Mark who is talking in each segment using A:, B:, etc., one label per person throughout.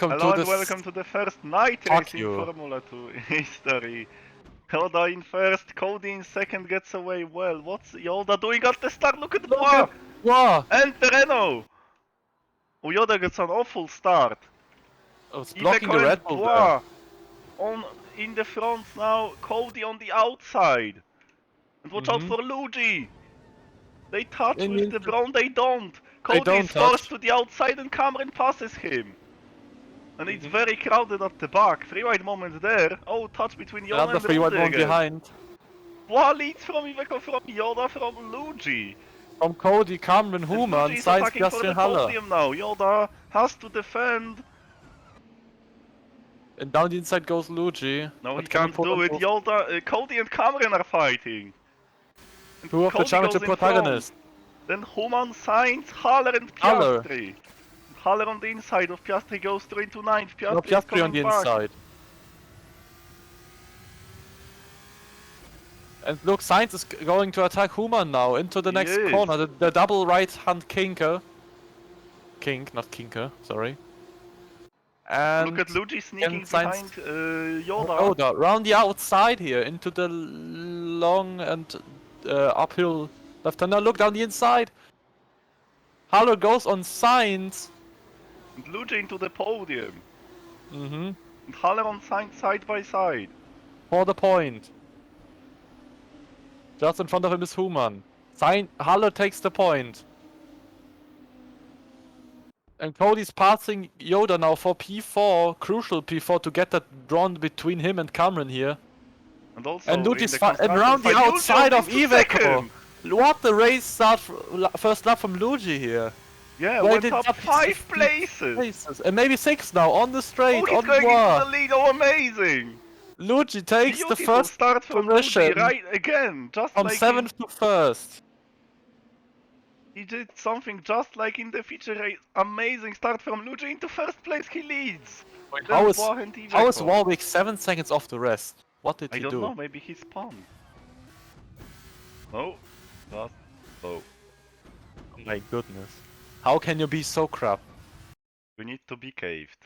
A: welcome
B: Hello
A: to
B: and
A: this.
B: welcome to the first night
A: Fuck
B: race in
A: you.
B: Formula 2 history. Yoda in first, Cody in second gets away well. What's Yoda doing at the start? Look at Bois!
A: Wow!
B: And the Renault! Oh, Yoda gets an awful start.
A: Oh, it's blocking the
B: Iveco
A: Red
B: and
A: Bull there.
B: Bois in the front now, Cody on the outside. And watch out for Luigi! They touch with the Brown, they don't! Cody is forced to the outside and Cameron passes him. And it's very crowded at the back. Free wide moment there. Oh, touch between Yoda
A: Another
B: and
A: free wide
B: Rudy
A: one
B: again.
A: behind.
B: Bois leads from Iveco, from Yoda, from Luigi.
A: From Cody, Cameron, Huma,
B: Luigi
A: and
B: is attacking for
A: Sebastian
B: the
A: Haller.
B: podium now. Yoda has to defend.
A: And down the inside goes Luigi.
B: No, he
A: But can
B: can't do it. Yoda, Cody and Cameron are fighting. And
A: two of the
B: Cody
A: championship
B: goes in front.
A: protagonists.
B: Then Human, Sainz, Haller and
A: Haller.
B: Piastri. Haller on the inside of Piastri goes through into ninth.
A: No,
B: Piastri is
A: Piastri on
B: coming
A: the
B: back.
A: inside. And look, Sainz is going to attack Human now into the next corner. The double right hand kinker. Kink, not kinker, sorry. And
B: look at Luigi sneaking behind Yoda.
A: Yoda, round the outside here into the long and uphill left hand. Now look down the inside. Haller goes on Sainz.
B: And Luigi into the podium.
A: And
B: Haller on Sainz side by side.
A: For the point. Just in front of him is Human. Haller takes the point. And Cody's passing Yoda now for P4, crucial P4 to get that drawn between him and Cameron here.
B: And also
A: and Luigi's around the outside of Iveco. What the race start first lap from Luigi here.
B: Yeah, went up 5 places.
A: And maybe 6 now on the straight.
B: Oh, he's going into the lead. Oh, amazing.
A: Luigi takes the first
B: start from
A: position.
B: Luigi right again, just
A: from
B: like
A: 7th to 1st.
B: He did something just like in the feature race. Amazing start from Luigi into first place. He leads.
A: How is Warwick 7 seconds off the rest? What did he do?
B: I don't know. Maybe he spun. No, just so.
A: Oh my goodness. How can you be so crap?
B: We need to be caved.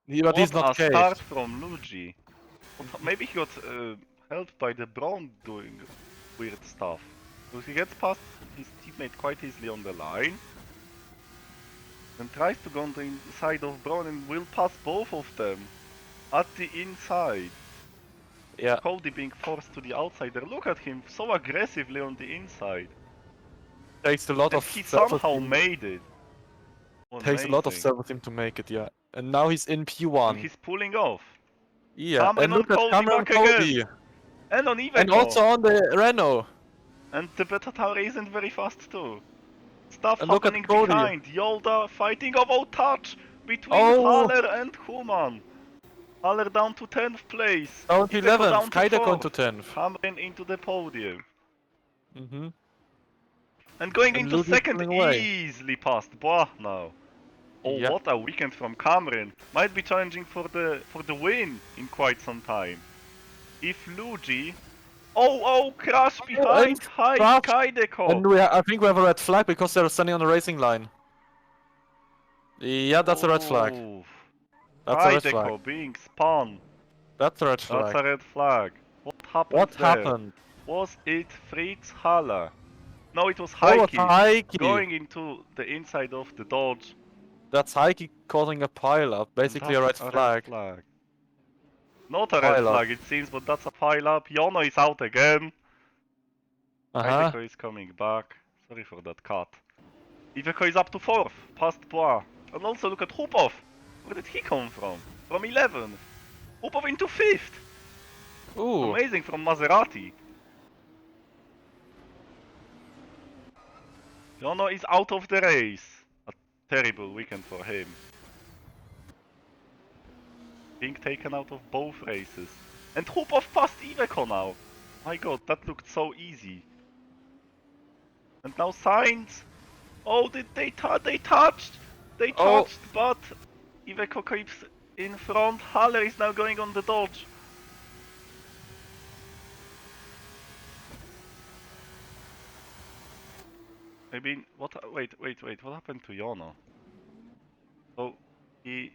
A: Yeah, but he's not caved.
B: Start from Luigi. Maybe he got helped by the Brown doing weird stuff. So he gets past his teammate quite easily on the line. And tries to go on the inside of Brown and will pass both of them at the inside.
A: Yeah.
B: Cody being forced to the outsider. Look at him so aggressively on the inside.
A: Takes a lot of
B: he somehow made it.
A: Takes a lot of self-esteem to make it, yeah. And now he's in P1.
B: And he's pulling off.
A: Yeah,
B: Cameron
A: and look at Cameron
B: Cody. And on Iveco.
A: And also on the Renault.
B: And the Beta Tower isn't very fast too. Stuff happening behind. Yoda fighting about touch between Haller and Human. Haller down to 10th place.
A: Down to 11th, Kaida going to 10th.
B: Cameron into the podium. And going into second, easily past Bois now. Oh, what a weekend from Cameron. Might be challenging for the win in quite some time. If Luigi... Oh, crash behind Kaideco.
A: And I think we have a red flag because they're standing on the racing line. Yeah, that's a red flag. That's a red flag.
B: Being spun.
A: That's a red flag.
B: That's a red flag. What happened
A: What happened?
B: Was it Fritz Haller? No, it was Heikki going into the inside of the Dodge.
A: That's Heikki causing a pile-up, basically a red flag.
B: Not a red flag it seems, but that's a pile-up. Jono is out again. Iveco is coming back. Sorry for that cut. Iveco is up to 4th, past Bois. And also look at Hupov. Where did he come from? From 11th. Hupov into 5th.
A: Ooh.
B: Amazing from Maserati. Jono is out of the race. A terrible weekend for him. Being taken out of both races. And Hupov passed Iveco now. My god, that looked so easy. And now Sainz. Oh, they touched! They touched, but Iveco keeps in front. Haller is now going on the Dodge. Maybe, wait, what happened to Jono? So, he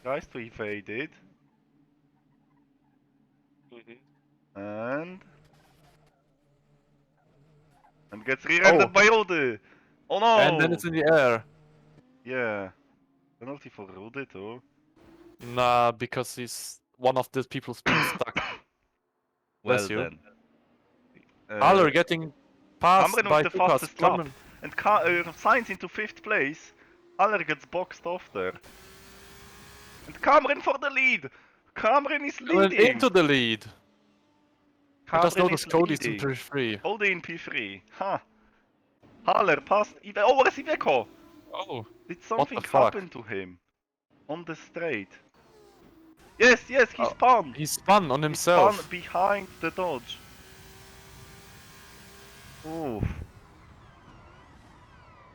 B: Tries to evade it. And gets rear-ended by Rudy. Oh no!
A: And then it's in the air.
B: Yeah. Penalty for Rudy too.
A: Nah, because he's one of the people's being stuck.
B: Well
A: Bless you.
B: then.
A: Haller getting passed
B: Cameron with
A: by
B: the
A: Lucas.
B: fastest lap.
A: Cameron.
B: And Sainz into 5th place. Haller gets boxed off there. And Cameron for the lead! Cameron is
A: Went
B: leading!
A: into the lead. I just
B: Cameron
A: noticed
B: is
A: Cody's in
B: leading.
A: P3.
B: Cody in P3. Huh. Haller passed Iveco. Oh, where's Iveco?
A: Oh,
B: Did
A: what the
B: something
A: fuck?
B: happen to him? On the straight. Yes, he
A: Oh,
B: spun!
A: he spun on
B: He spun
A: himself.
B: behind the dodge. Oof.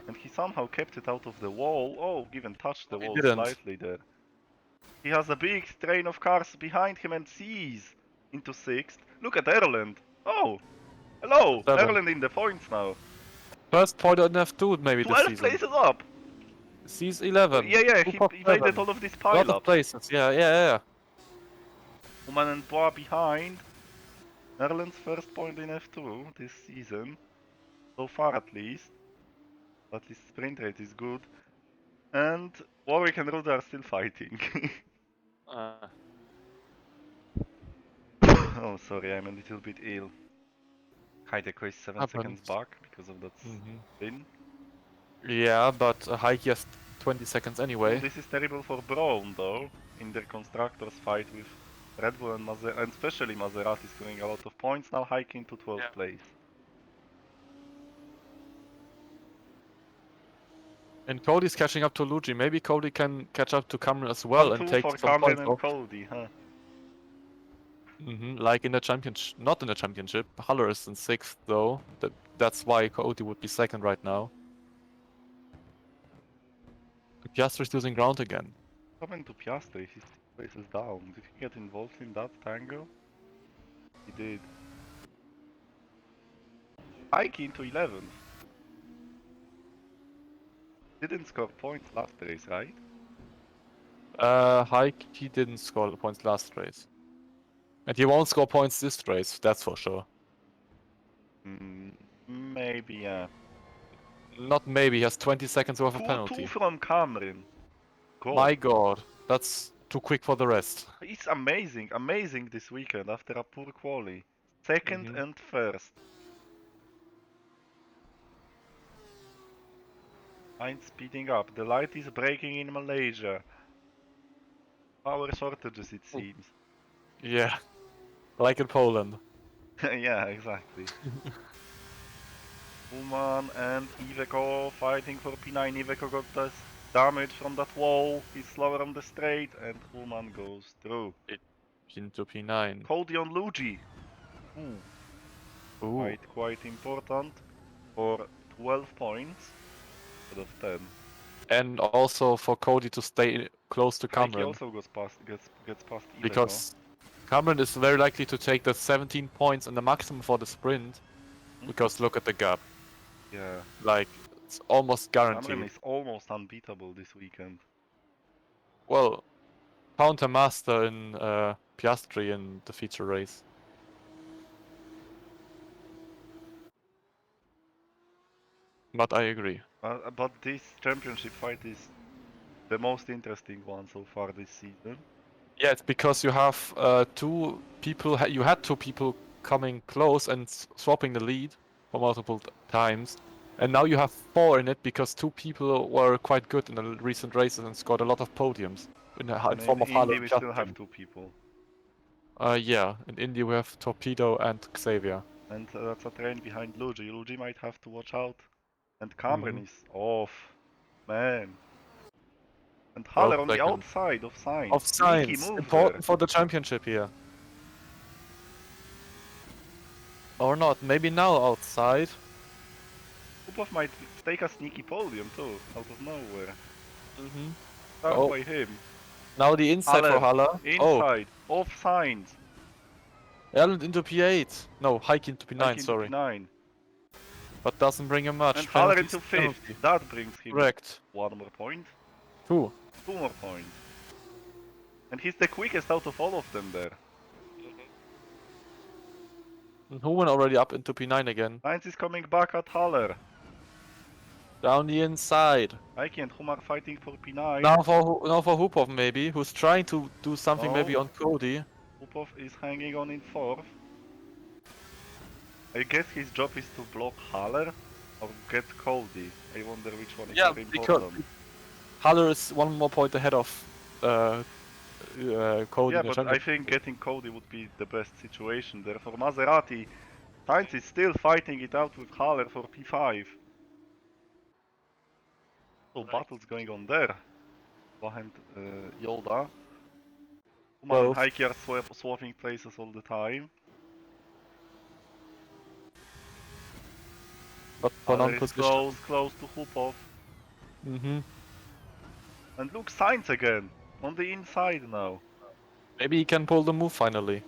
B: And he somehow kept it out of the wall. Oh, even touched the
A: He
B: wall
A: didn't.
B: slightly there. He has a big train of cars behind him and sees into 6th. Look at Erland. Oh, hello.
A: 7.
B: Erland in the points now.
A: First point on F2 maybe this
B: 12
A: season.
B: places up.
A: Sees 11.
B: Yeah,
A: Two
B: he
A: pop
B: evaded
A: 7.
B: all of these
A: A lot of
B: pileups.
A: places, yeah.
B: Human and Bois behind. Erland's first point in F2 this season. So far at least. At least sprint rate is good. And Warwick and Ruda are still fighting. Oh, sorry, I'm a little bit ill. Heideko is 7 seconds
A: Happens.
B: back because of that spin.
A: Yeah, but Heike has 20 seconds anyway.
B: Oh, this is terrible for Brown though, in their constructors fight with Red Bull and Maserati, and especially Maserati scoring a lot of points, now hiking to 12th place.
A: And Cody's catching up to Luigi. Maybe Cody can catch up to Cameron as well and
B: 1-2
A: take
B: for
A: some
B: Cameron
A: points
B: and
A: off.
B: Cody, huh?
A: Like in the championship, not in the championship. Haller is in 6th though. That's why Cody would be 2nd right now. Piastri's losing ground again.
B: What happened to Piastri? His place is down. Did he get involved in that tangle? He did. Heike into 11th. Didn't score points last race, right?
A: Heike, he didn't score points last race. And he won't score points this race, that's for sure.
B: Maybe, yeah.
A: Not maybe, he has 20 seconds worth of penalty.
B: 2 from Cameron. God.
A: My god, that's too quick for the rest.
B: It's amazing this weekend after a poor quali. 2nd and 1st. I'm speeding up. The light is breaking in Malaysia. Power shortages it seems.
A: Yeah, like in Poland.
B: Yeah, exactly. Human and Iveco fighting for P9. Iveco got this damage from that wall. He's slower on the straight and Human goes through.
A: Into P9.
B: Cody on Luigi.
A: Ooh.
B: Quite important for 12 points instead of 10.
A: And also for Cody to stay close to
B: He
A: Cameron.
B: also gets past Iveco.
A: Because Cameron is very likely to take the 17 points and the maximum for the sprint. Because look at the gap.
B: Yeah.
A: Like, it's almost guaranteed.
B: Cameron is almost unbeatable this weekend.
A: Well, counter master in Piastri in the feature race. But I agree.
B: But this championship fight is the most interesting one so far this season.
A: Yeah, it's because you have two people. You had two people coming close and swapping the lead for multiple times, and now you have 4 in it because 2 people were quite good in the recent races and scored a lot of podiums in form of Haller
B: Indy we still have 2 people.
A: Yeah, in Indy we have Torpedo and Xavier.
B: And that's a train behind Luigi. Luigi might have to watch out. And Cameron is off. Man. And Haller on the outside of Sainz.
A: Of Sainz. Important for the championship here. Or not, maybe now outside.
B: Kupov might take a sneaky podium too, out of nowhere.
A: Oh.
B: By him.
A: Now the inside for Haller.
B: Inside, off Sainz.
A: Erland into P8. No, Heike into P9,
B: Heike
A: sorry.
B: into P9.
A: But doesn't bring him much.
B: And Haller into 5th. That brings him 1 more point.
A: 2.
B: 2 more points. And he's the quickest out of all of them there.
A: And Human already up into P9 again.
B: Sainz is coming back at Haller.
A: Down the inside.
B: Heikki and Hum are fighting for P9.
A: Now for Hupov maybe, who's trying to do something maybe
B: No.
A: on Cody.
B: Upov is hanging on in 4th. I guess his job is to block Haller or get Cody. I wonder which one is
A: Yeah,
B: more
A: because
B: important.
A: Haller is one more point ahead of Cody.
B: Yeah,
A: in the
B: but I
A: championship.
B: think getting Cody would be the best situation there. For Maserati, Sainz is still fighting it out with Haller for P5. So battles going on there. Behind Yoda. Human and
A: Both.
B: Heikki are swapping places all the time.
A: But for
B: Haller is
A: non-position.
B: close to Hupov.
A: Mm-hmm.
B: And look, Sainz again! On the inside now.
A: Maybe he can pull the move finally.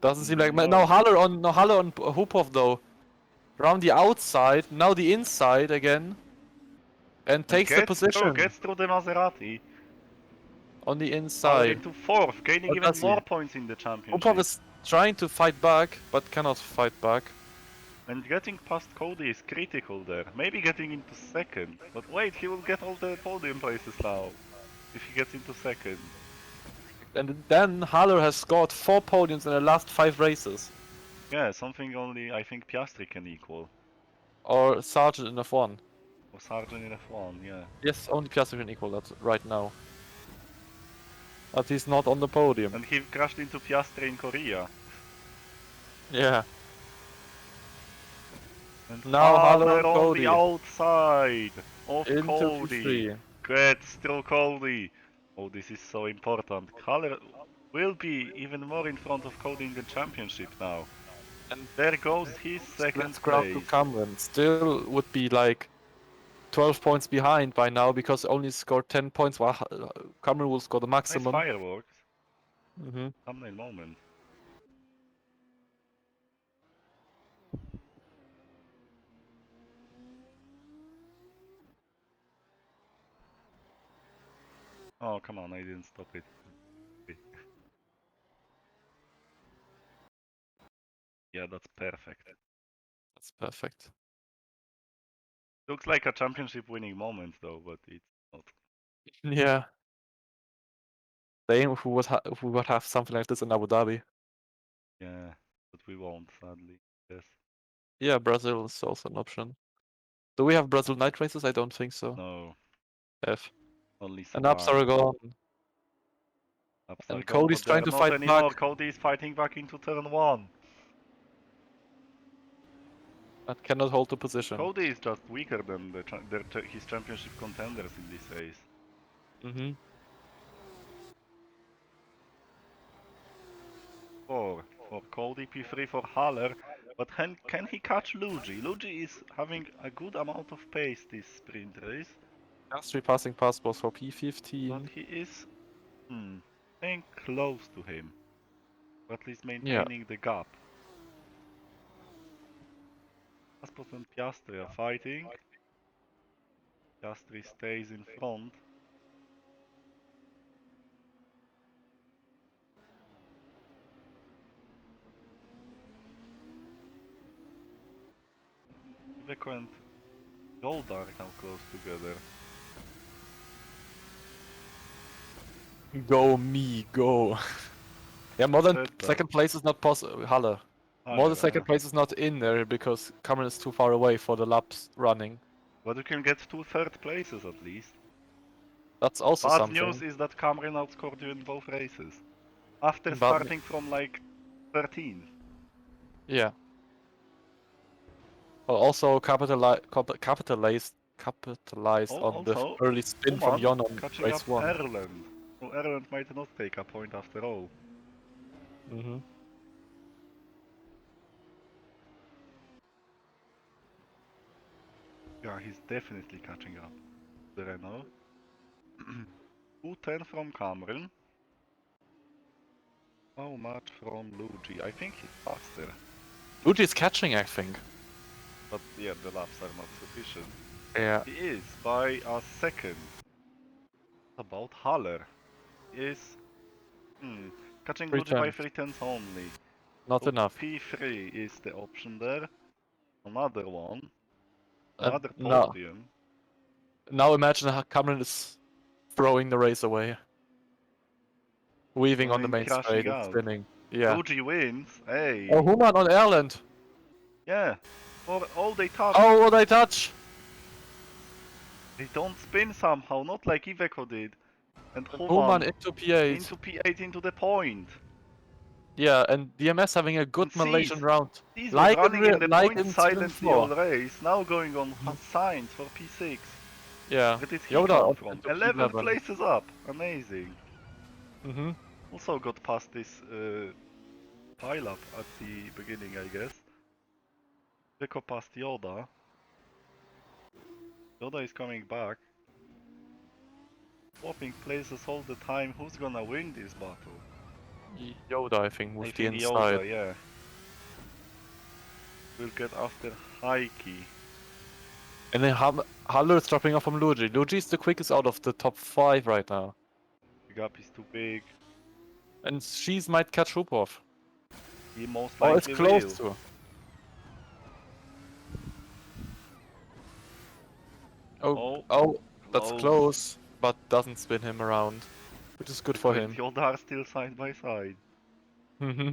A: Doesn't seem like
B: No.
A: now Haller on Hupov though. Around the outside, now the inside again. And takes the position
B: Gets through the Maserati.
A: on the
B: Haller
A: inside.
B: into 4th, gaining
A: What
B: even
A: does he?
B: more points in the championship.
A: Hupov is trying to fight back, but cannot fight back.
B: And getting past Cody is critical there. Maybe getting into 2nd. But wait, he will get all the podium places now. If he gets into 2nd.
A: And then Haller has scored 4 podiums in the last 5 races.
B: Yeah, something only I think Piastri can equal.
A: Or Sargent in F1.
B: Or Sargent in F1, yeah.
A: Yes, only Piastri can equal that right now. But he's not on the podium.
B: And he crashed into Piastri in Korea.
A: Yeah.
B: And
A: Now Haller
B: on
A: on Cody.
B: the outside of
A: Into
B: Cody.
A: P3.
B: Gets through Cody. Oh, this is so important. Haller will be even more in front of Cody in the championship now.
A: And
B: There goes his 2nd
A: let's grab to
B: place.
A: Cameron. Still would be like 12 points behind by now because only scored 10 points while Cameron will score the
B: Nice
A: maximum.
B: fireworks.
A: Mm-hmm.
B: Thumbnail moment. Oh, come on, I didn't stop it. Yeah, that's perfect.
A: That's perfect.
B: Looks like a championship winning moment though, but it's not.
A: Yeah. Same who would have something like this in Abu Dhabi.
B: Yeah, but we won't, sadly. Yes.
A: Yeah, Brazil is also an option. Do we have Brazil night races? I don't think so.
B: No,
A: F.
B: only
A: And ups
B: Sepang.
A: are gone.
B: Ups
A: And
B: are gone,
A: Cody's
B: but they are
A: trying to
B: not
A: fight
B: anymore.
A: back.
B: Cody is fighting back into turn 1.
A: But cannot hold the position.
B: Cody is just weaker than his championship contenders in this race.
A: Mm-hmm.
B: 4 for Cody, P3 for Haller. But can he catch Luigi? Luigi is having a good amount of pace this sprint race.
A: Last 3 passing pass was for
B: But
A: P15.
B: he is staying close to him. Or at least
A: Yeah.
B: maintaining the gap. Aspos and Piastri are fighting. Piastri stays in front. Iveco and Gold are now close together.
A: Go me, go. Yeah, more than
B: Said that.
A: second place is not possible. Haller. More than second place is not in there because Cameron is too far away for the laps running.
B: But you can get 2 third places at least.
A: That's also
B: Bad
A: something.
B: news is that Cameron outscored you in both races. After
A: Bad
B: starting from like 13th.
A: Yeah. Well, also capitalized on the
B: Also,
A: early spin from
B: Oman
A: Jon on
B: catching up
A: race 1.
B: Erland. So Erland might not take a point after all.
A: Mm-hmm.
B: Yeah, he's definitely catching up. The Renault. 210 from Cameron. How much from Luigi? I think he's faster.
A: Luigi is catching, I think.
B: But yeah, the laps are not sufficient.
A: Yeah.
B: He is by a second. About Haller. is catching
A: Three
B: Luigi by
A: tenths.
B: 3/10 only.
A: Not
B: So
A: enough.
B: P3 is the option there. Another one.
A: And
B: Another
A: now,
B: podium.
A: now imagine how Cameron is throwing the race away. Weaving on the
B: And
A: main straight
B: crashing
A: and
B: out.
A: spinning. Yeah.
B: Luigi wins. Hey.
A: Oh, Human on Erland.
B: Yeah. Oh, they touch.
A: Oh, what I touch!
B: They don't spin somehow, not like Iveco did. And
A: Human
B: Human
A: into P8.
B: into P8 into the point.
A: Yeah, and DMS having a good
B: And
A: Malaysian
B: Seas.
A: round.
B: Seas was running in the
A: Like
B: point
A: in season
B: silently all
A: 4.
B: race. Now going on
A: Mhm.
B: Sainz for P6.
A: Yeah.
B: Where did he
A: Yoda
B: come
A: up
B: from?
A: into
B: 11
A: P11.
B: places up. Amazing.
A: Mm-hmm.
B: Also got past this pile up at the beginning, I guess. Iveco past Yoda. Yoda is coming back. Swapping places all the time. Who's gonna win this battle?
A: Yoda, I think,
B: I
A: with the
B: think
A: inside.
B: Yoda, yeah. Will get after Heike.
A: And then Haller is dropping off from Luigi. Luigi is the quickest out of the top 5 right now.
B: The gap is too big.
A: And She's might catch Rupov.
B: He most
A: Or it's
B: likely
A: close
B: will.
A: to. Oh, that's close, but doesn't spin him around, which is good for
B: And
A: him.
B: Yoda are still side by side.
A: Mm-hmm.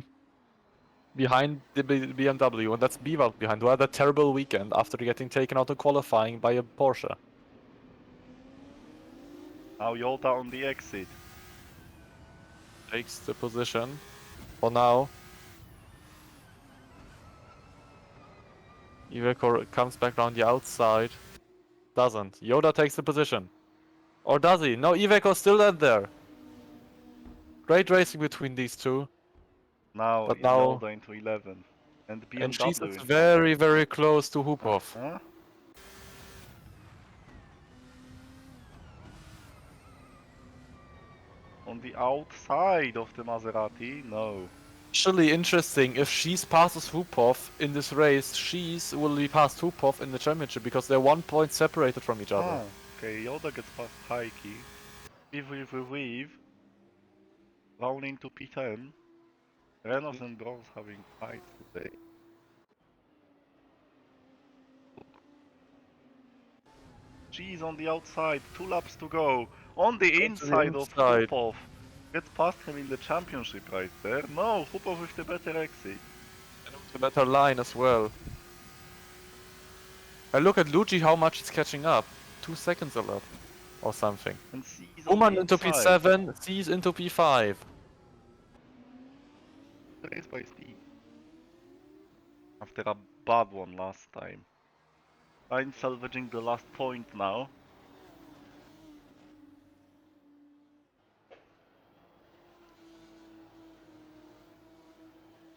A: Behind the BMW, and that's Bivald behind, who had a terrible weekend after getting taken out of qualifying by a Porsche.
B: Now Yoda on the exit.
A: Takes the position for now. Iveco comes back around the outside. Doesn't. Yoda takes the position. Or does he? No, Iveco's still out there. Great racing between these two.
B: Now
A: But now...
B: Yoda into 11. And
A: And she's
B: BMW into
A: very, very close to Hupov.
B: Huh? On the outside of the Maserati? No.
A: Actually interesting, if She's passes Hupov in this race, She's will be past Hupov in the championship because they're 1 point separated from each other.
B: Okay, Yoda gets past Heike. Weave. Round into P10. Reynolds and Bros having fights today. She's on the outside, 2 laps to go. On the inside of Hupov. Gets past him in the championship right there. No, Hupov with the better exit.
A: And with a better line as well. I look at Luigi how much he's catching up. 2 seconds a lap. Or something.
B: And C's on
A: Uman
B: the
A: into
B: inside.
A: P7, C's into P5.
B: Race by speed. After a bad one last time. I'm salvaging the last point now.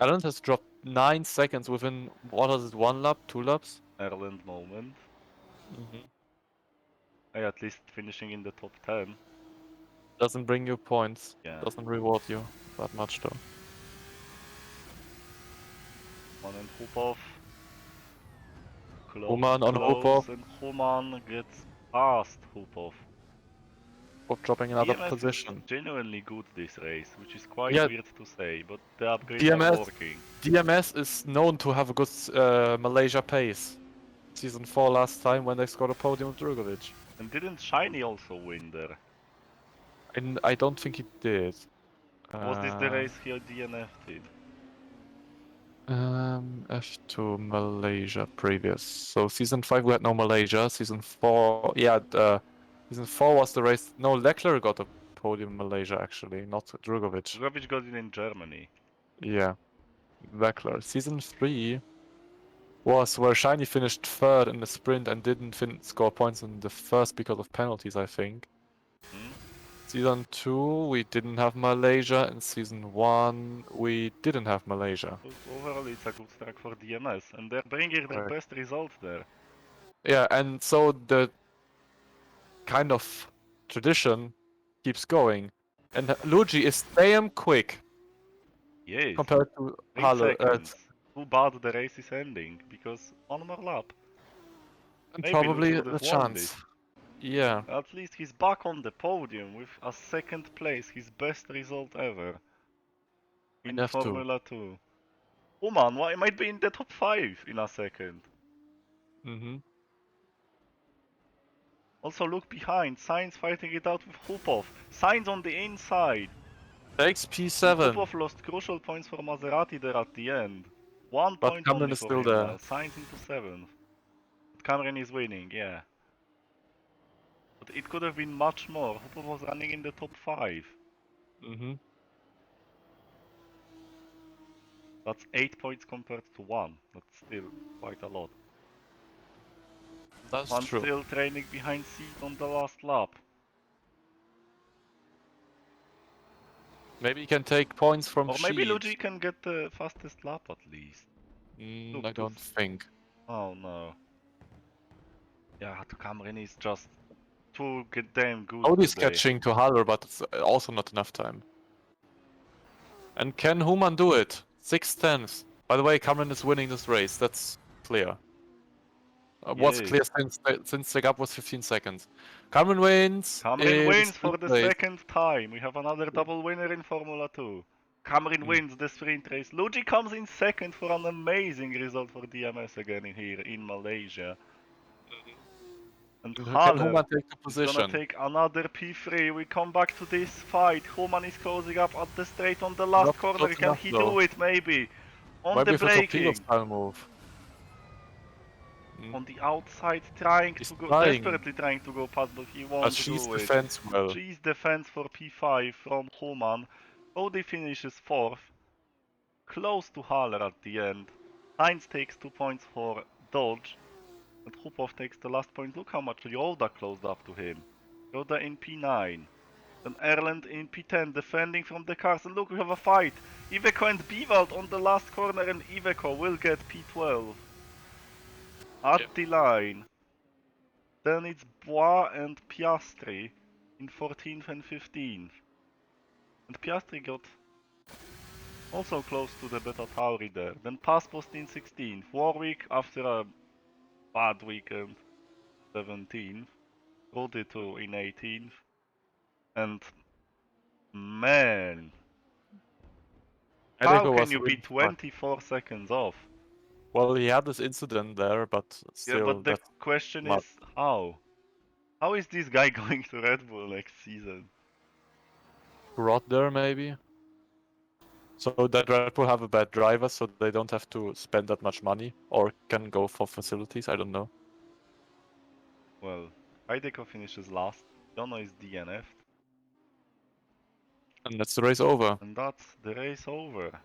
A: Alan has dropped 9 seconds within, what is it, 1 lap, 2 laps?
B: Erland moment.
A: Mm-hmm.
B: At least finishing in the top 10.
A: Doesn't bring you points.
B: Yeah.
A: Doesn't reward you that much though.
B: Human and Hupov.
A: Human on Hupov.
B: And Human gets past Hupov.
A: Hupov dropping another
B: DMS
A: position.
B: is genuinely good this race, which is quite
A: Yeah.
B: weird to say, but the upgrades are working.
A: DMS is known to have a good Malaysia pace. Season 4 last time when they scored a podium with Drugovic.
B: And didn't Shiny also win there?
A: And I don't think he did.
B: Was this the race he DNF'd?
A: F2 Malaysia previous. So season 5 we had no Malaysia. Season 4, yeah, season 4 was the race. No, Leclerc got a podium in Malaysia actually, not Drugovic.
B: Drugovic got it in Germany.
A: Yeah, Leclerc. Season 3 was where Shiny finished 3rd in the sprint and didn't score points in the first because of penalties, I think. Season 2 we didn't have Malaysia, and Season 1 we didn't have Malaysia.
B: Overall it's a good track for DMS, and they're bringing their best result there.
A: Yeah, and so the kind of tradition keeps going. And Luigi is damn quick.
B: Yes.
A: Compared to
B: 8
A: Halle.
B: seconds. Too bad the race is ending, because 1 more lap.
A: And
B: Maybe
A: probably
B: Luigi would
A: a
B: have won
A: chance. Yeah.
B: At least he's back on the podium with a second place, his best result ever in
A: In F2.
B: Formula 2. Oman, well, he might be in the top 5 in a second.
A: Mm-hmm.
B: Also look behind, Sainz fighting it out with Hupov. Sainz on the inside.
A: Takes
B: And
A: P7.
B: Hupov lost crucial points for Maserati there at the end. 1
A: But
B: point
A: Cameron
B: only
A: is
B: for
A: still
B: him
A: there.
B: now. Sainz into 7th. But Cameron is winning, yeah. But it could have been much more. Hupov was running in the top 5.
A: Mm-hmm.
B: That's 8 points compared to 1. That's still quite a lot.
A: That's
B: One
A: true.
B: still training behind seat on the last lap.
A: Maybe he can take points from
B: Or maybe
A: Sheet.
B: Luigi can get the fastest lap at least. Look,
A: I don't think.
B: Oh no. Yeah, Cameron is just too damn good
A: Audi's
B: today.
A: catching to Haller, but it's also not enough time. And can Human do it? 6/10. By the way, Cameron is winning this race. That's clear. Was
B: Yay.
A: clear since the gap was 15 seconds. Cameron wins.
B: Cameron wins for
A: sprint
B: the
A: race.
B: second time. We have another double winner in Formula 2. Cameron wins the sprint race. Luigi comes in second for an amazing result for DMS again in here in Malaysia. And
A: Can
B: Haller
A: Human take the
B: is gonna
A: position?
B: take another P3. We come back to this fight. Human is closing up at the straight on the last
A: Not
B: corner.
A: close
B: Can
A: enough,
B: he
A: though.
B: do it? Maybe. On
A: Maybe
B: the
A: with a torpedo
B: braking.
A: style move.
B: On the outside, trying
A: He's
B: to go,
A: trying.
B: desperately trying to go past, but he
A: But
B: won't
A: she's
B: do it.
A: defense well.
B: She's defense for P5 from Human. Cody finishes 4th. Close to Haller at the end. Sainz takes 2 points for Dodge. And Hupov takes the last point. Look how much Yoda closed up to him. Yoda in P9. Then Erland in P10 defending from the cars. And look, we have a fight. Iveco and Biwald on the last corner, and Iveco will get P12. At the line. Then it's Bois and Piastri in 14th and 15th. And Piastri got also close to the Beta Tauri there. Then Paspost in 16th. Warwick after a bad weekend, 17th. Rode 2 in 18th. And man, how
A: Edeko
B: can
A: was
B: you be
A: really smart.
B: 24 seconds off?
A: Well, he had this incident there, but still,
B: Yeah, but the
A: that's
B: question
A: smart.
B: is how? How is this guy going to Red Bull next season?
A: Rot there, maybe. So that Red Bull have a bad driver, so they don't have to spend that much money, or can go for facilities. I don't know.
B: Well, Iveco finishes last. Dono is DNF'd.
A: And that's the race over.
B: And that's the race over.